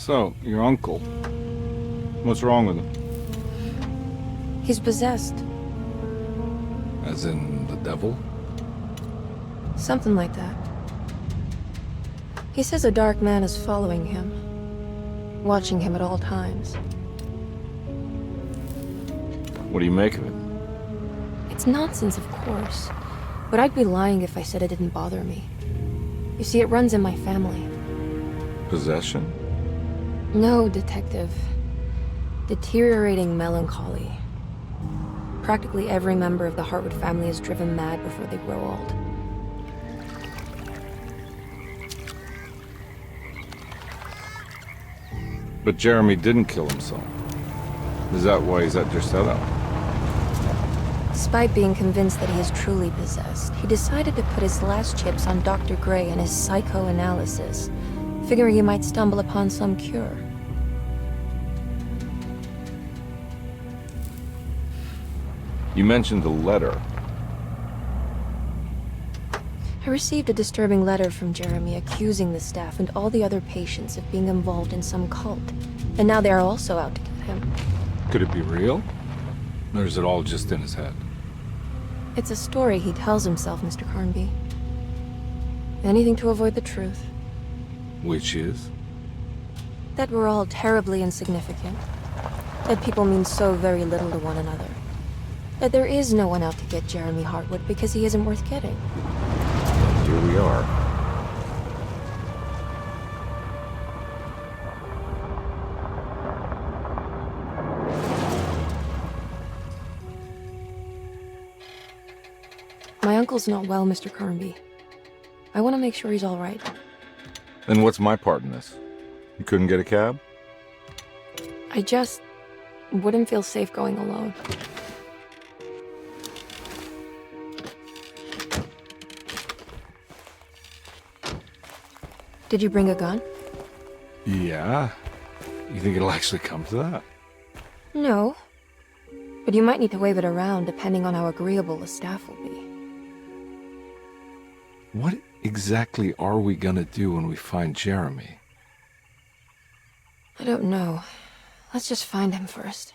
So, your uncle. What's wrong with him? He's possessed. As in the devil? Something like that. He says a dark man is following him, watching him at all times. What do you make of it? It's nonsense, of course, but I'd be lying if I said it didn't bother me. You see, it runs in my family. Possession? No, Detective. Deteriorating melancholy. Practically every member of the Hartwood family is driven mad before they grow old. But Jeremy didn't kill himself. Is that why he's at Derceto? Despite being convinced that he is truly possessed, he decided to put his last chips on Dr. Gray and his psychoanalysis, figuring he might stumble upon some cure. You mentioned the letter. I received a disturbing letter from Jeremy accusing the staff and all the other patients of being involved in some cult, and now they are also out to get him. Could it be real? Or is it all just in his head? It's a story he tells himself, Mr. Carnby. Anything to avoid the truth. Which is? That we're all terribly insignificant. That people mean so very little to one another. That there is no one out to get Jeremy Hartwood because he isn't worth getting. Here we are. My uncle's not well, Mr. Carnby. I want to make sure he's all right. Then what's my part in this? You couldn't get a cab? I just wouldn't feel safe going alone. Did you bring a gun? Yeah. You think it'll actually come to that? No. But you might need to wave it around depending on how agreeable the staff will be. What exactly are we gonna do when we find Jeremy? I don't know. Let's just find him first.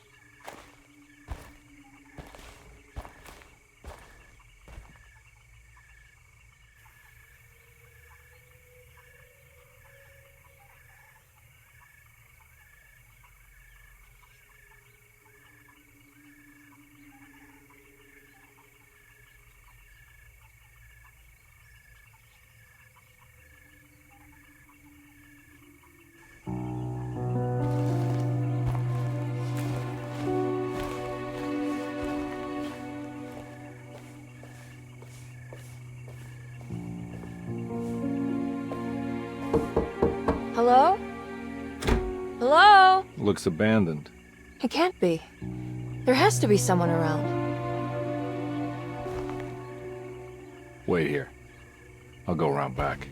Hello? Hello? Looks abandoned. It can't be. There has to be someone around. Wait here. I'll go around back.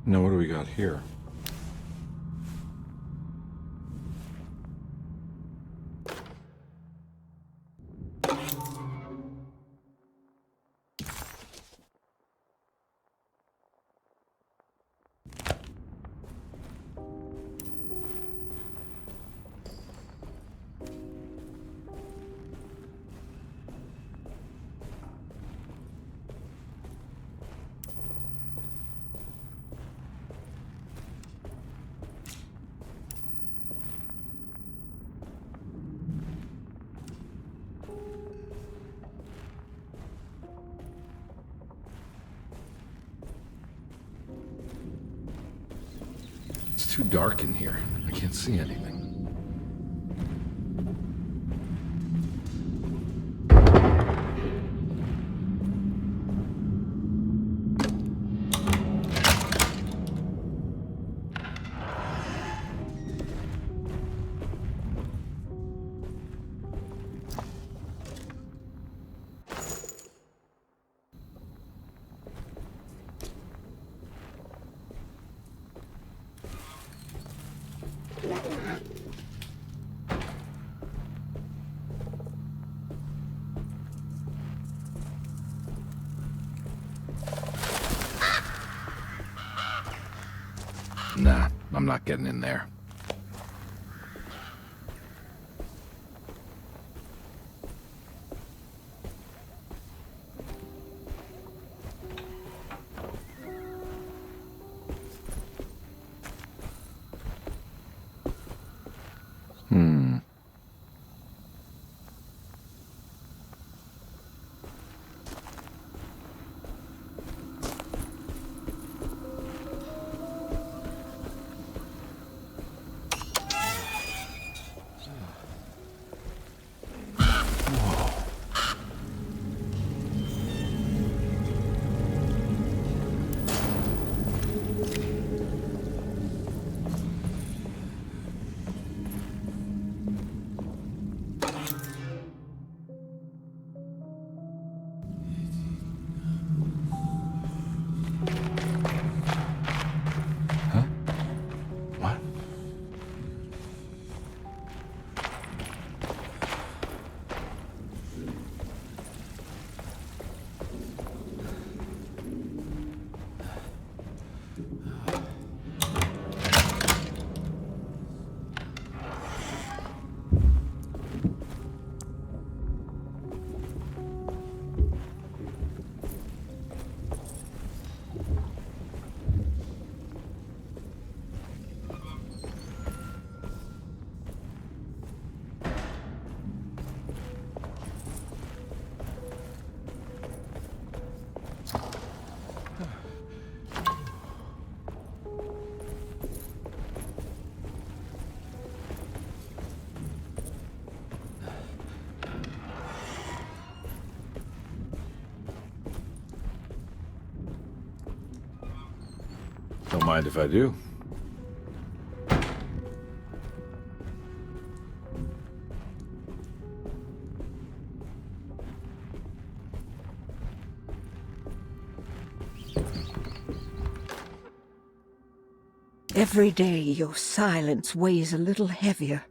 Now what do we got here? It's too dark in here. I can't see anything. Nah, I'm not getting in there. What? Don't mind if I do. Every day your silence weighs a little heavier.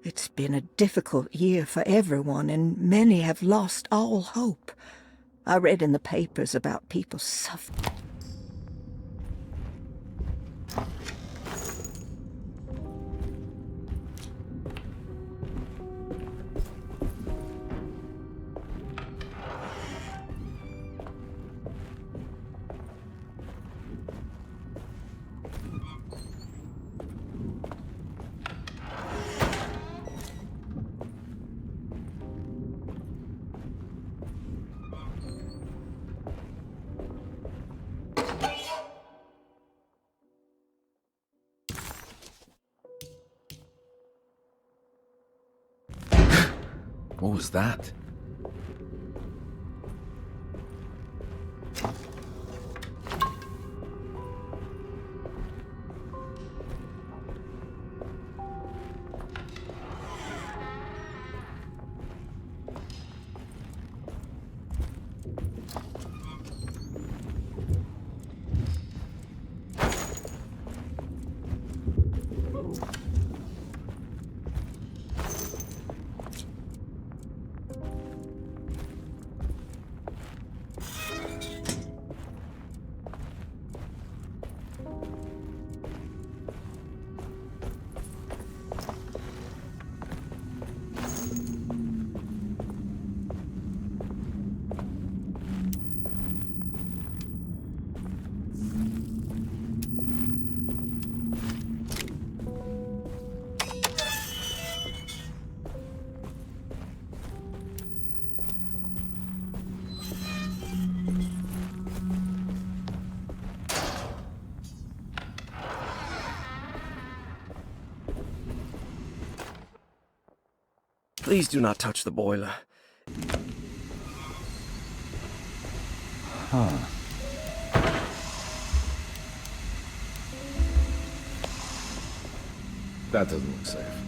It's been a difficult year for everyone, and many have lost all hope. I read in the papers about people suffering. What was that? Please do not touch the boiler. That doesn't look safe.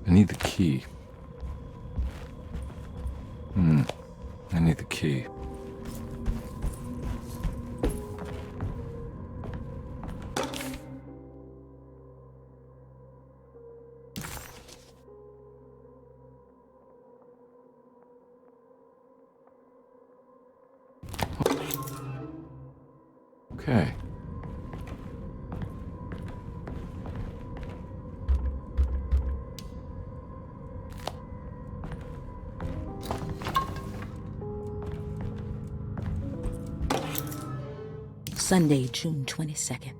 I need the key. I need the key. Okay. Sunday, June 22nd.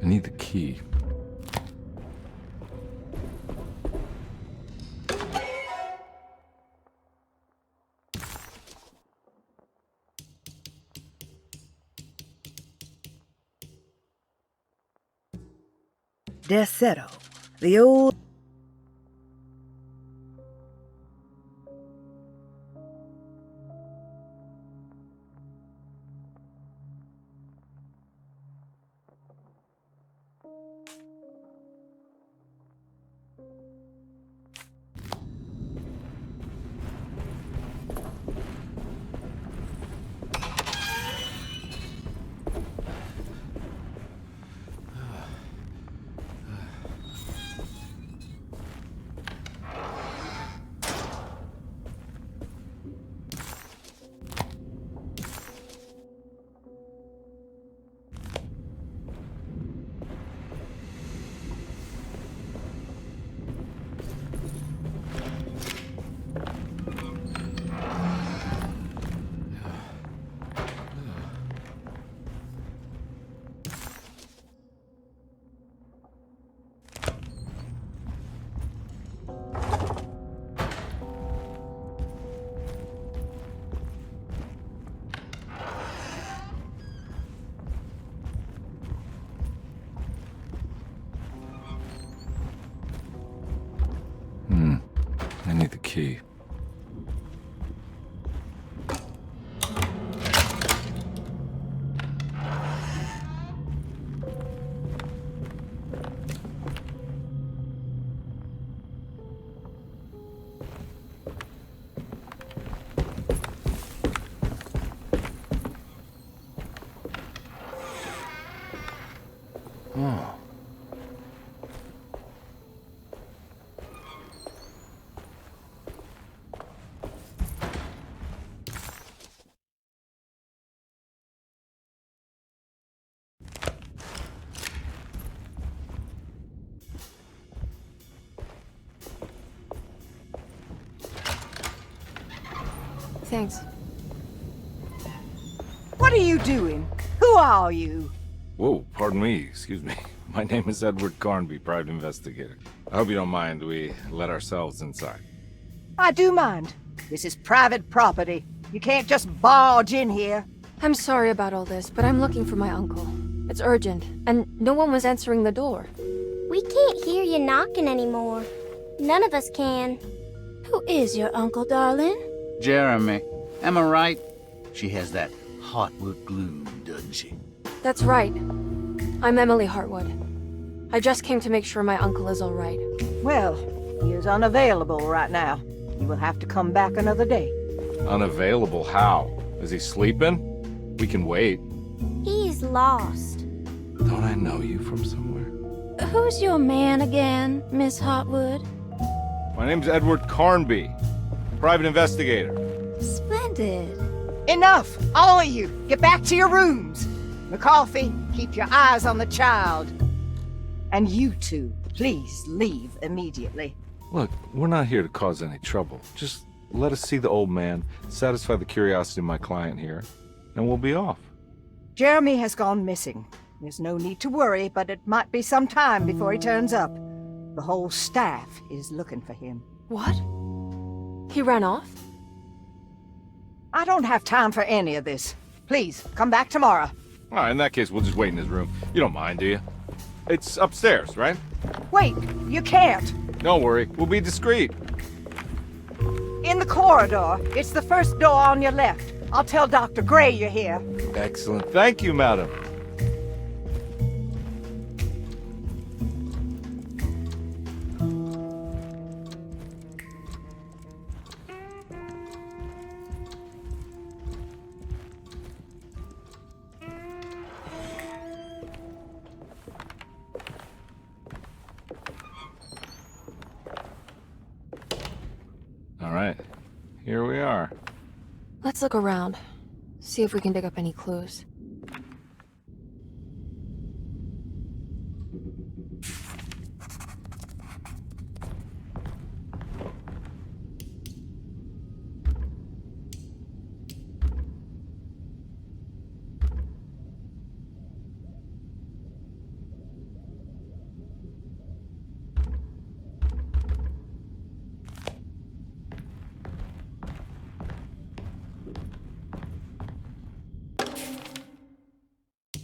I need the key. Derceto, the old... need the key. Oh. Thanks. What are you doing? Who are you? Whoa, pardon me, excuse me. My name is Edward Carnby, private investigator. I hope you don't mind we let ourselves inside. I do mind. This is private property. You can't just barge in here. I'm sorry about all this, but I'm looking for my uncle. It's urgent, and no one was answering the door. We can't hear you knocking anymore. None of us can. Who is your uncle, darling? Jeremy. Am I right? She has that Hartwood gloom, doesn't she? That's right. I'm Emily Hartwood. I just came to make sure my uncle is all right. Well, he is unavailable right now. You will have to come back another day. Unavailable how? Is he sleeping? We can wait. He's lost. Don't I know you from somewhere? Who's your man again, Miss Hartwood? My name's Edward Carnby, private investigator. Splendid. Enough! All of you! Get back to your rooms! McCarthy, keep your eyes on the child. And you two, please leave immediately. Look, we're not here to cause any trouble. Just let us see the old man, satisfy the curiosity of my client here, and we'll be off. Jeremy has gone missing. There's no need to worry, but it might be some time before he turns up. The whole staff is looking for him. What? He ran off? I don't have time for any of this. Please, come back tomorrow. All right, in that case, we'll just wait in his room. You don't mind, do you? It's upstairs, right? Wait, you can't. Don't worry, we'll be discreet. In the corridor. It's the first door on your left. I'll tell Dr. Gray you're here. Excellent. Thank you, madam. All right, here we are. Let's look around. See if we can dig up any clues.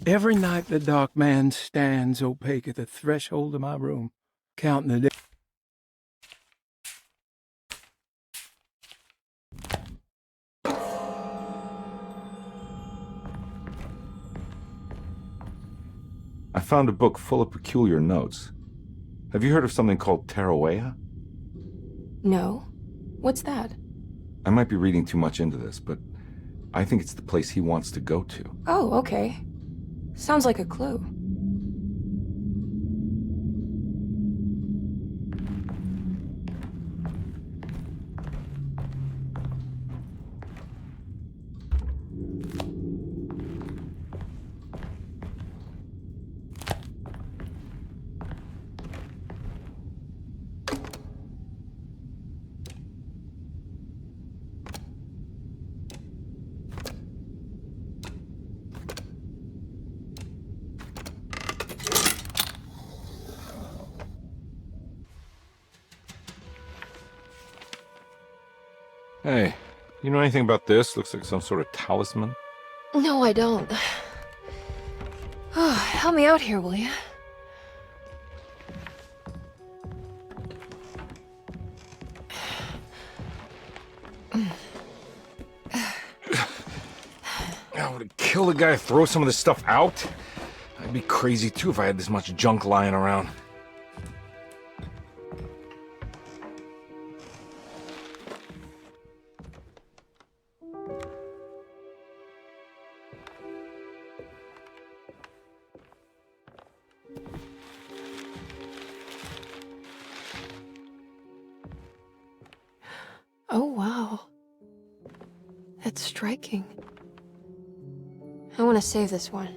Every night the dark man stands opaque at the threshold of my room, counting the days. I found a book full of peculiar notes. Have you heard of something called Tarawea? No. What's that? I might be reading too much into this, but I think it's the place he wants to go to. Oh, okay. Sounds like a clue. Hey, you know anything about this? Looks like some sort of talisman. No, I don't. Oh, help me out here, will you? I would kill the guy, throw some of this stuff out. I'd be crazy too if I had this much junk lying around. Oh, wow. That's striking. I want to save this one.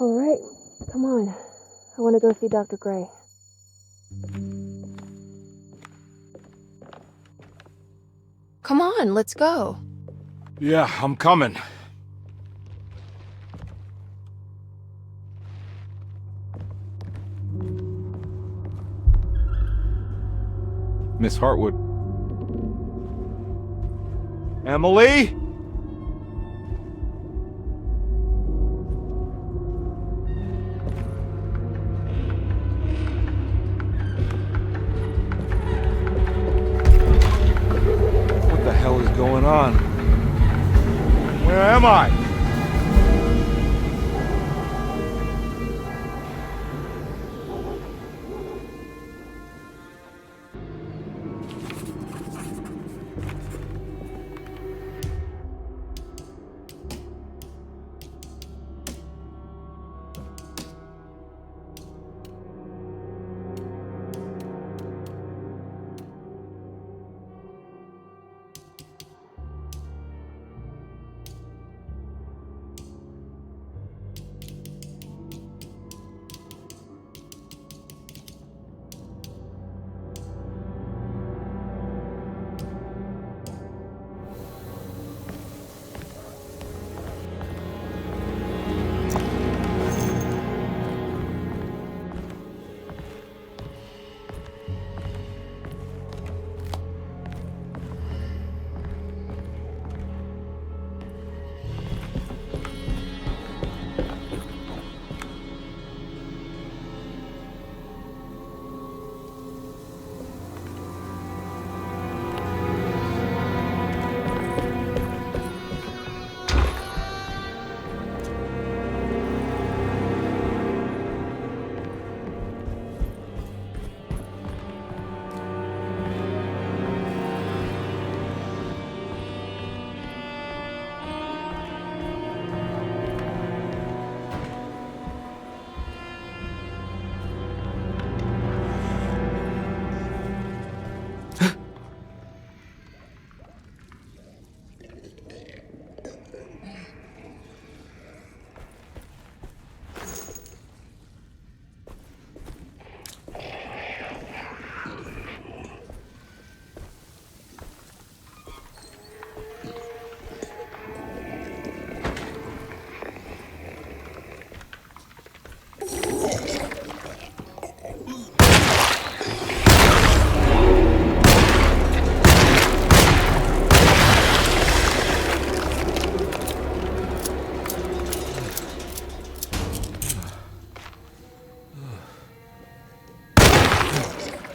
All right, come on. I want to go see Dr. Gray. Come on, let's go. Yeah, I'm coming. Miss Hartwood. Emily? What the hell is going on? Where am I?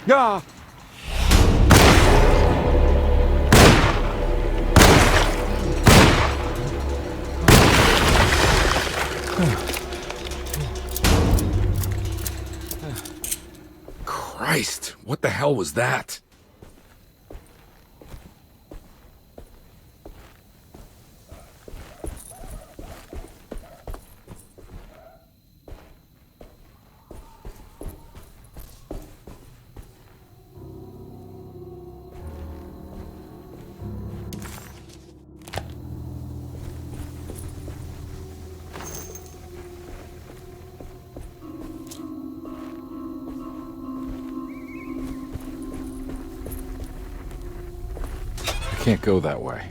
Yeah. Christ, what the hell was that? Can't go that way.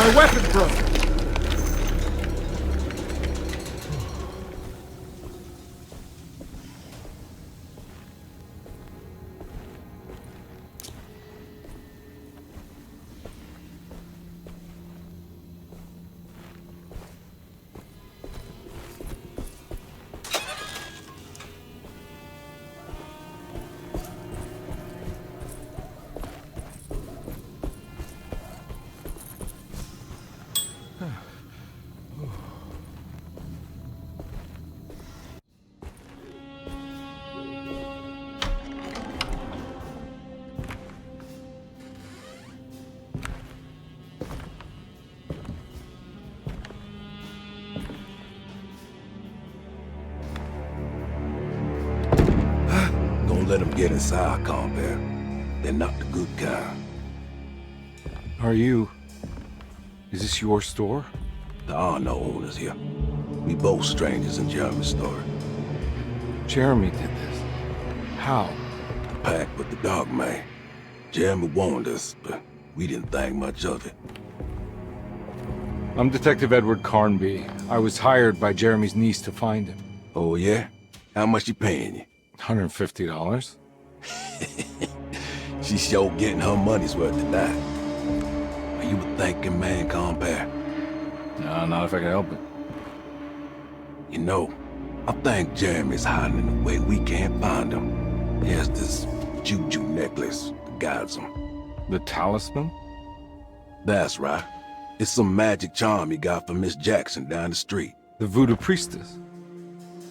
My weapon broke. Don't let them get inside, Carnby. They're not the good kind. Is this your store? There are no owners here. We both strangers in Jeremy's story. Jeremy did this. How? The pact with the dog man. Jeremy warned us, but we didn't think much of it. I'm Detective Edward Carnby. I was hired by Jeremy's niece to find him. Oh, yeah? How much she paying you? $150. She's sure getting her money's worth tonight. Are you a thinking man, Carnby? No, not if I can help it. You know, I think Jeremy's hiding in a way we can't find him. He has this juju necklace that guides him. The talisman? That's right. It's some magic charm he got from Miss Jackson down the street. The voodoo priestess?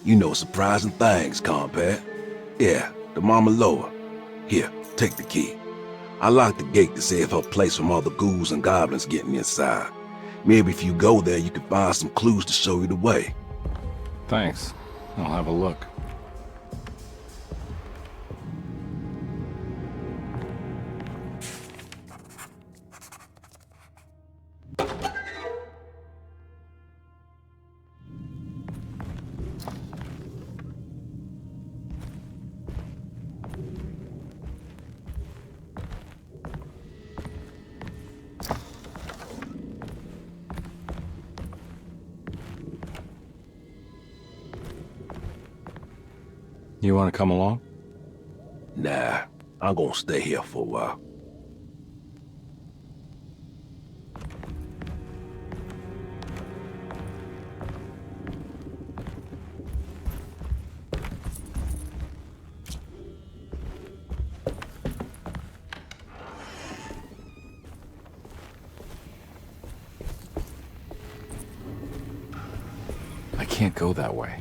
You know surprising things, Carnby. Yeah, the Mama Loa. Here, take the key. I locked the gate to save her place from all the ghouls and goblins getting inside. Maybe if you go there, you can find some clues to show you the way. Thanks. I'll have a look. You want to come along? Nah, I'm gonna stay here for a while. I can't go that way.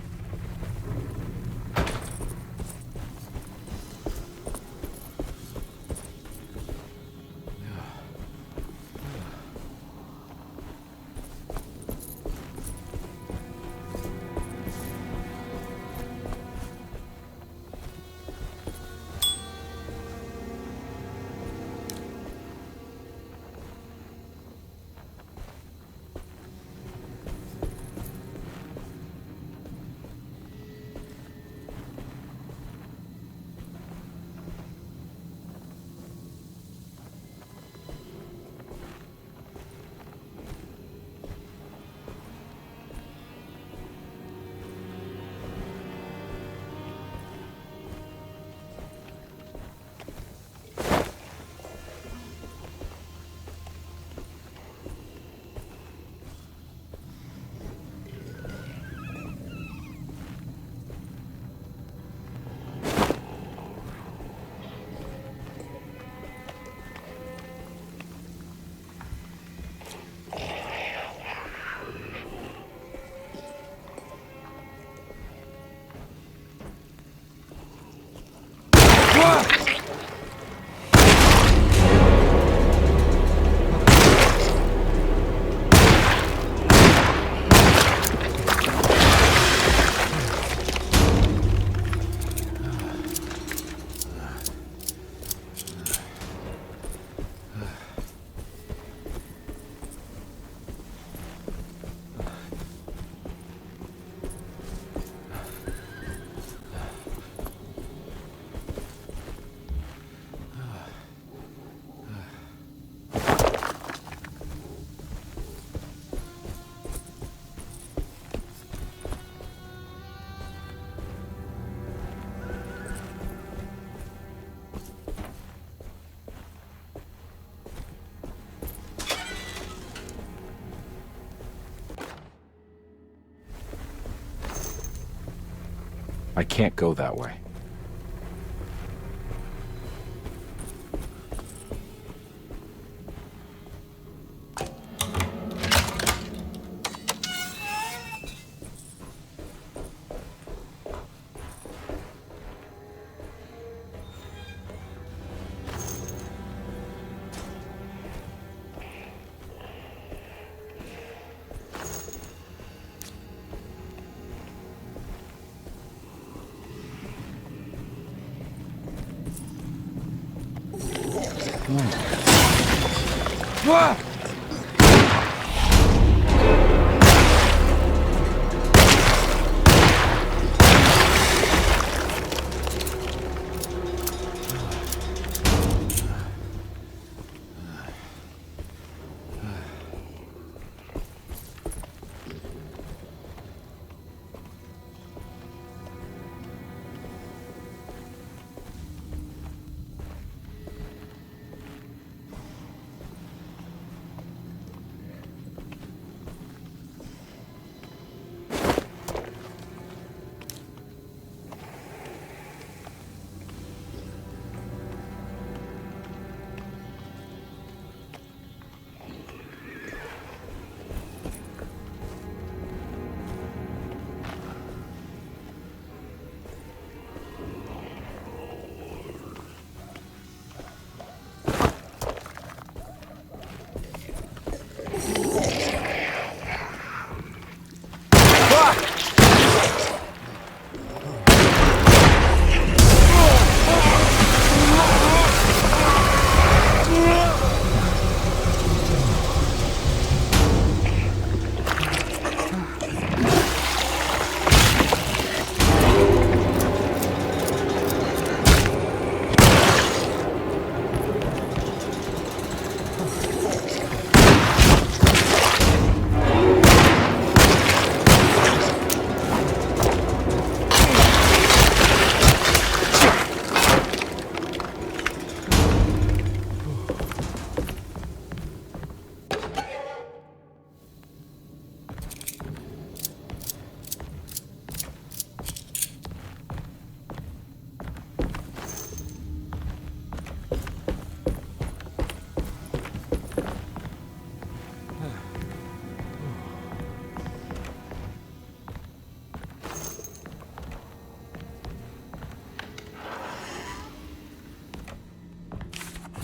I can't go that way.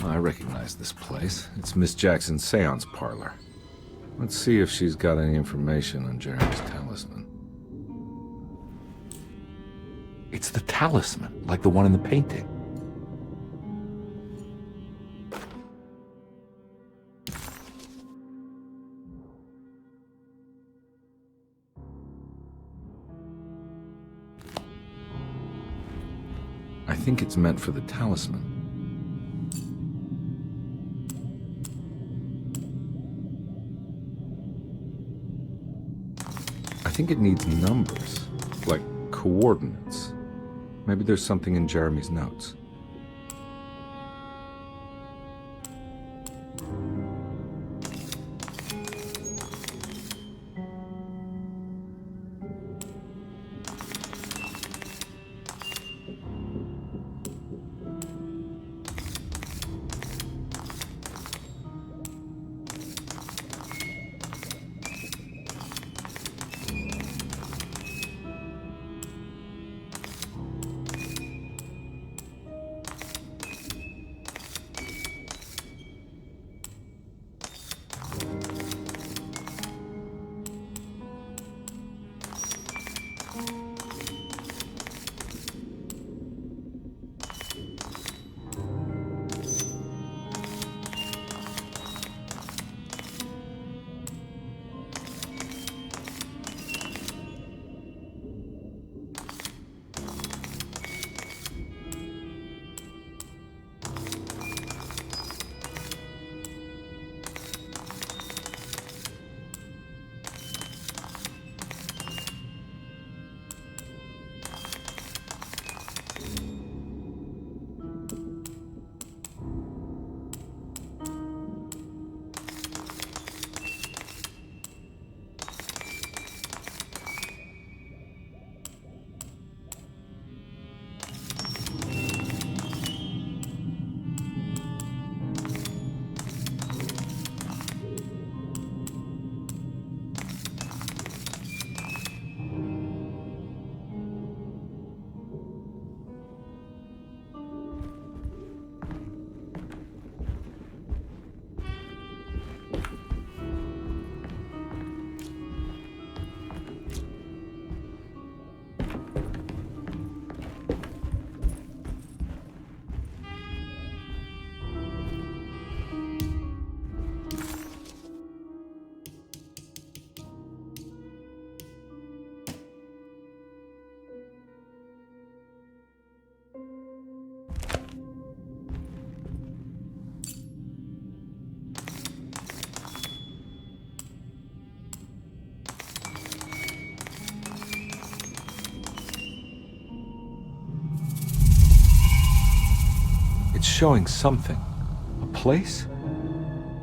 I recognize this place. It's Miss Jackson's seance parlor. Let's see if she's got any information on Jeremy's talisman. It's the talisman, like the one in the painting. I think it's meant for the talisman. I think it needs numbers, like coordinates. Maybe there's something in Jeremy's notes. showing something. A place?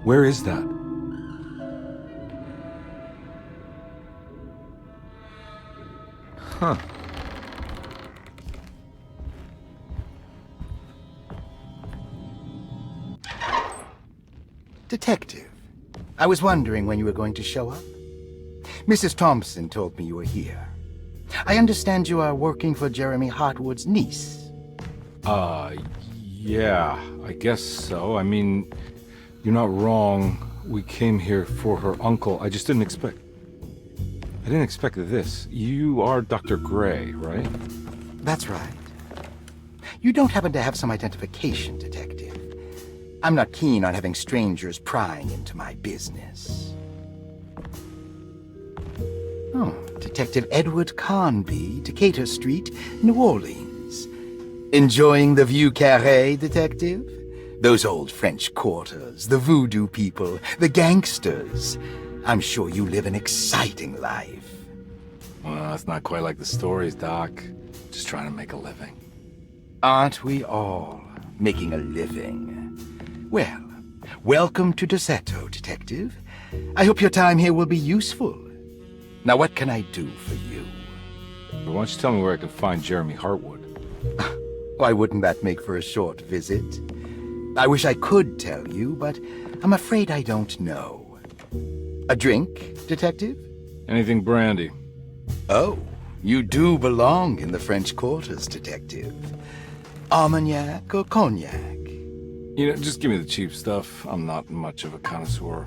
Where is that? Huh. Detective, I was wondering when you were going to show up. Mrs. Thompson told me you were here. I understand you are working for Jeremy Hartwood's niece. Yeah, I guess so. I mean, you're not wrong. We came here for her uncle. I just didn't expect... I didn't expect this. You are Dr. Gray, right? That's right. You don't happen to have some identification, Detective. I'm not keen on having strangers prying into my business. Oh, Detective Edward Carnby, Decatur Street, New Orleans. Enjoying the Vieux Carré, Detective? Those old French quarters, the voodoo people, the gangsters. I'm sure you live an exciting life. Well, it's not quite like the stories, Doc. Just trying to make a living. Aren't we all making a living? Well, welcome to Derceto, Detective. I hope your time here will be useful. Now, what can I do for you? Why don't you tell me where I can find Jeremy Hartwood? Why wouldn't that make for a short visit? I wish I could tell you, but I'm afraid I don't know. A drink, Detective? Anything brandy. Oh, you do belong in the French quarters, Detective. Armagnac or cognac? You know, just give me the cheap stuff. I'm not much of a connoisseur.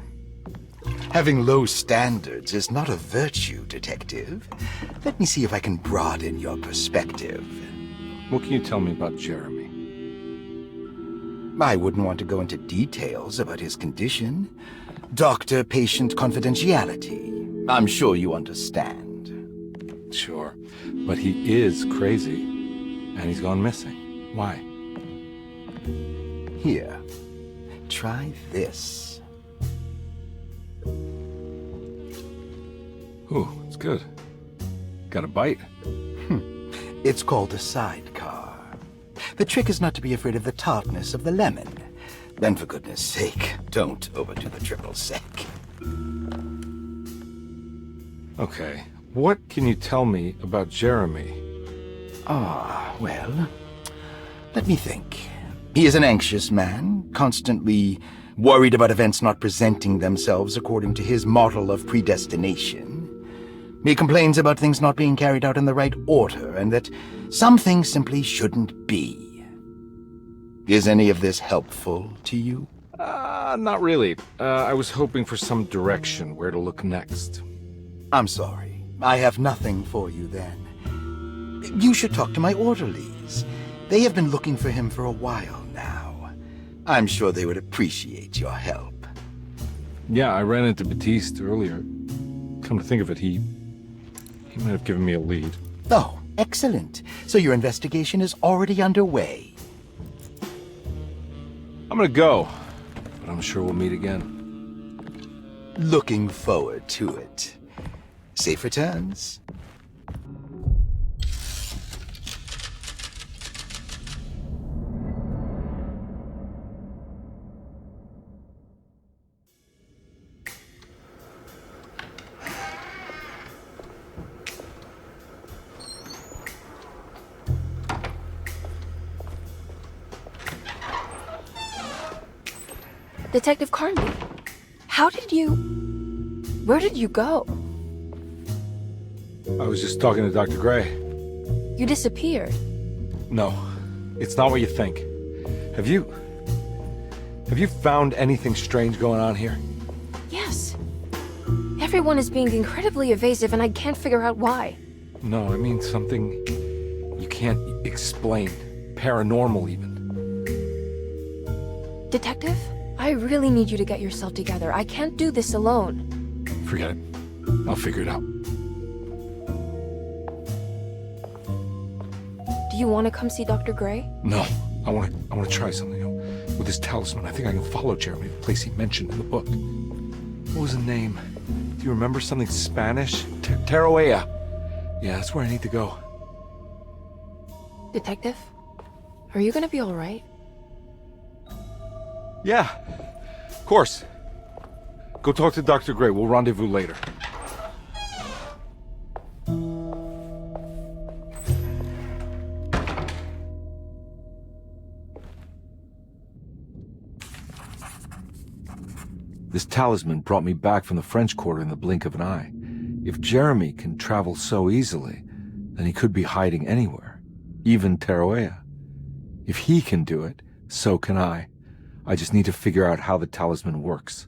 Having low standards is not a virtue, Detective. Let me see if I can broaden your perspective. What can you tell me about Jeremy? I wouldn't want to go into details about his condition. Doctor-patient confidentiality. I'm sure you understand. Sure, but he is crazy, and he's gone missing. Why? Here, try this. Ooh, it's good. Got a bite? It's called a sidecar. The trick is not to be afraid of the tartness of the lemon. Then, for goodness sake, don't overdo the triple sec. Okay, what can you tell me about Jeremy? Well, let me think. He is an anxious man, constantly worried about events not presenting themselves according to his model of predestination. He complains about things not being carried out in the right order, and that some things simply shouldn't be. Is any of this helpful to you? Not really. I was hoping for some direction where to look next. I'm sorry. I have nothing for you then. You should talk to my orderlies. They have been looking for him for a while now. I'm sure they would appreciate your help. Yeah, I ran into Batiste earlier. Come to think of it, he might have given me a lead. Oh, excellent. So your investigation is already underway. I'm gonna go, but I'm sure we'll meet again. Looking forward to it. Safe returns. Detective Carnby, where did you go? I was just talking to Dr. Gray. You disappeared. No, it's not what you think. Have you found anything strange going on here? Yes. Everyone is being incredibly evasive and I can't figure out why. No, I mean something you can't explain. Paranormal, even. Detective, I really need you to get yourself together. I can't do this alone. Forget it. I'll figure it out. Do you want to come see Dr. Gray? No, I want to try something. With this talisman, I think I can follow Jeremy to the place he mentioned in the book. What was the name? Do you remember something Spanish? Teroea. Yeah, that's where I need to go. Detective, are you gonna be all right? Yeah, of course. Go talk to Dr. Gray. We'll rendezvous later. This talisman brought me back from the French Quarter in the blink of an eye. If Jeremy can travel so easily, then he could be hiding anywhere, even Tarouea. If he can do it, so can I. I just need to figure out how the talisman works.